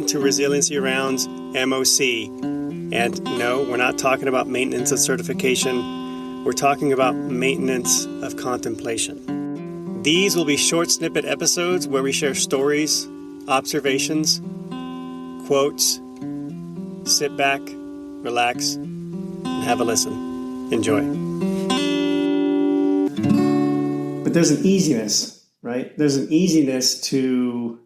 welcome to Resiliency Rounds MOC. And no, we're not talking about maintenance of certification. We're talking about maintenance of contemplation. These will be short snippet episodes where we share stories, observations, quotes. Sit back, relax, and have a listen. Enjoy. But there's an easiness, right? There's an easiness to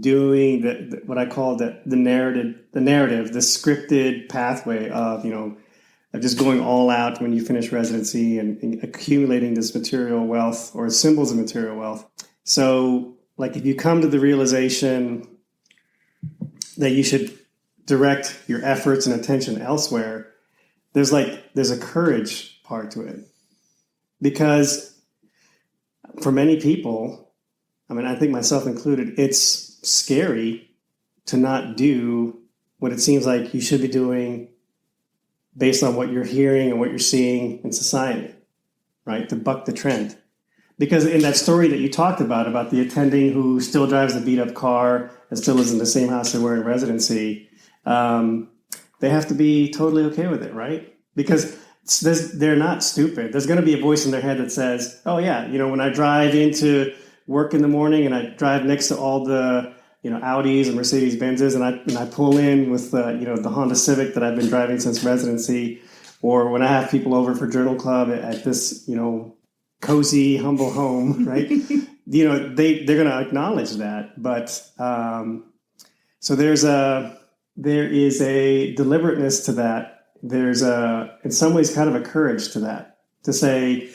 doing what I call the narrative, the scripted pathway of just going all out when you finish residency and accumulating this material wealth or symbols of material wealth. So, like, if you come to the realization that you should direct your efforts and attention elsewhere, there's a courage part to it, because for many people, I mean, I think myself included, it's scary to not do what it seems like you should be doing based on what you're hearing and what you're seeing in society, right? To buck the trend. Because in that story that you talked about the attending who still drives the beat up car and still lives in the same house they were in residency, they have to be totally okay with it, right? Because they're not stupid. There's going to be a voice in their head that says, oh yeah, when I drive into work in the morning and I drive next to all the Audis and Mercedes Benzes and I pull in with the Honda Civic that I've been driving since residency, or when I have people over for journal club at this cozy humble home, right? They're going to acknowledge that, but so there is a deliberateness to that. There's in some ways kind of a courage to that, to say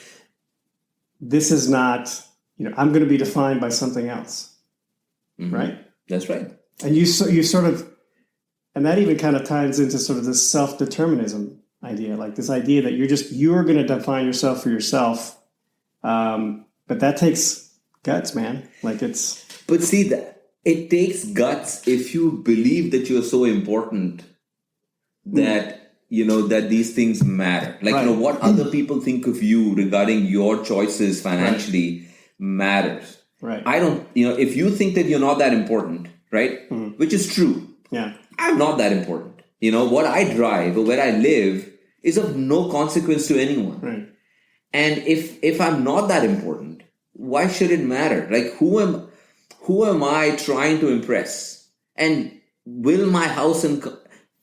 this is not. I'm going to be defined by something else, right? That's right. And you sort of, and that even kind of ties into sort of this self-determinism idea, like this idea that you're going to define yourself for yourself. But that takes guts, man. But see that it takes guts if you believe that you're so important that, that these things matter. Right. What other people think of you regarding your choices financially matters. Right. I don't, if you think that you're not that important, right? Which is true. Yeah. I'm not that important. What I drive or where I live is of no consequence to anyone. Right. And if I'm not that important, why should it matter? Like, who am I trying to impress? And will my house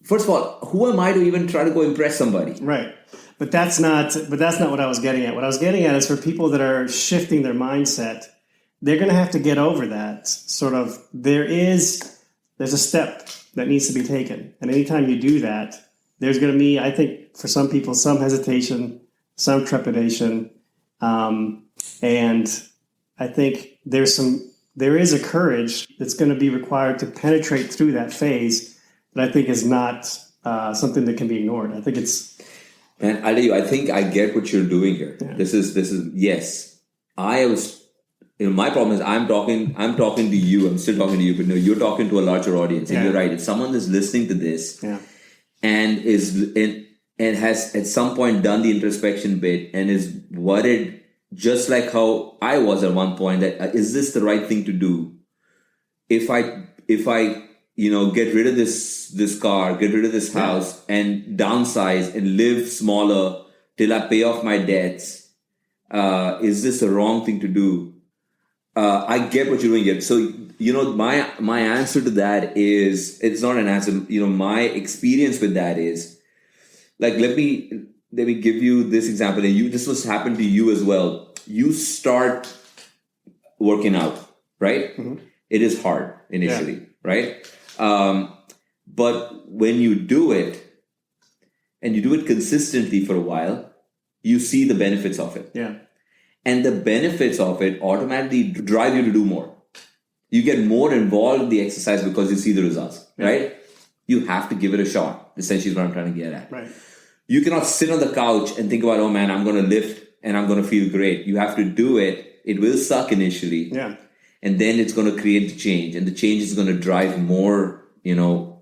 first of all, who am I to even try to go impress somebody? Right. But that's not what I was getting at. What I was getting at is for people that are shifting their mindset, they're going to have to get over that sort of, there's a step that needs to be taken. And anytime you do that, there's going to be, I think for some people, some hesitation, some trepidation. And I think there is a courage that's going to be required to penetrate through that phase that I think is not something that can be ignored. I think it's, and I'll tell you, I think I get what you're doing here. Yeah. This is yes. I was, my problem is I'm talking to you. I'm still talking to you, but no, you're talking to a larger audience. And you're right. If someone is listening to this and has at some point done the introspection bit and is worried, just like how I was at one point, that is this the right thing to do? If I get rid of this car, get rid of this house and downsize and live smaller till I pay off my debts. Is this the wrong thing to do? I get what you're doing here. So, my answer to that is, it's not an answer. My experience with that is, like, let me give you this example. And this was happened to you as well. You start working out, right? Mm-hmm. It is hard initially, right? But when you do it and you do it consistently for a while, you see the benefits of it. Yeah. And the benefits of it automatically drive you to do more. You get more involved in the exercise because you see the results, right? You have to give it a shot. Essentially is what I'm trying to get at. Right. You cannot sit on the couch and think about, oh man, I'm going to lift and I'm going to feel great. You have to do it. It will suck initially. Yeah. And then it's going to create the change. And the change is going to drive more,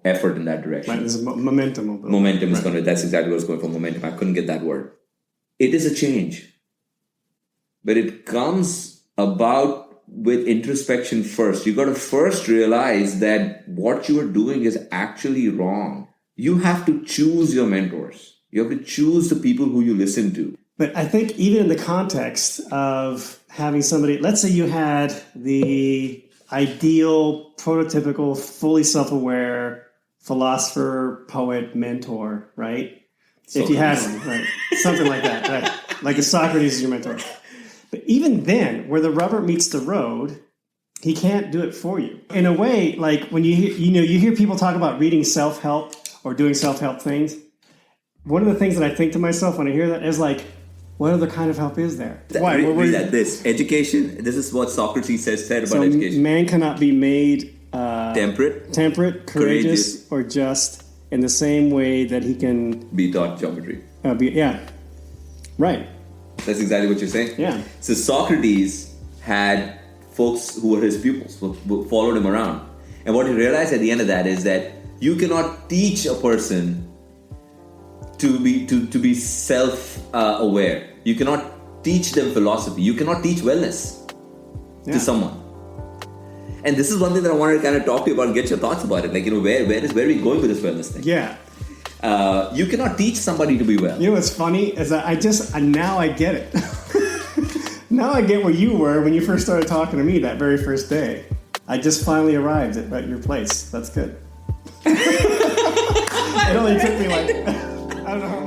effort in that direction. Right. There's momentum. Momentum is that's exactly what I was going for, momentum. I couldn't get that word. It is a change. But it comes about with introspection first. You got to first realize that what you are doing is actually wrong. You have to choose your mentors. You have to choose the people who you listen to. But I think even in the context of having somebody, let's say you had the ideal, prototypical, fully self-aware philosopher, poet, mentor, right? Socrates. If you had one, right? Something like that, right? Like a Socrates is your mentor. But even then, where the rubber meets the road, he can't do it for you. In a way, like when you hear people talk about reading self-help or doing self-help things, one of the things that I think to myself when I hear that is like, what other kind of help is there? Why? Read that. This education. This is what Socrates said about education. Man cannot be made temperate, courageous, or just in the same way that he can be taught geometry. Right. That's exactly what you're saying. Yeah. So Socrates had folks who were his pupils, who followed him around, and what he realized at the end of that is that you cannot teach a person to be self-aware. You cannot teach them philosophy. You cannot teach wellness to someone. And this is one thing that I wanted to kind of talk to you about and get your thoughts about it. Like, where are we going with this wellness thing? Yeah. You cannot teach somebody to be well. You know what's funny is that now I get it. Now I get where you were when you first started talking to me that very first day. I just finally arrived at your place. That's good. It only took me like, I don't know how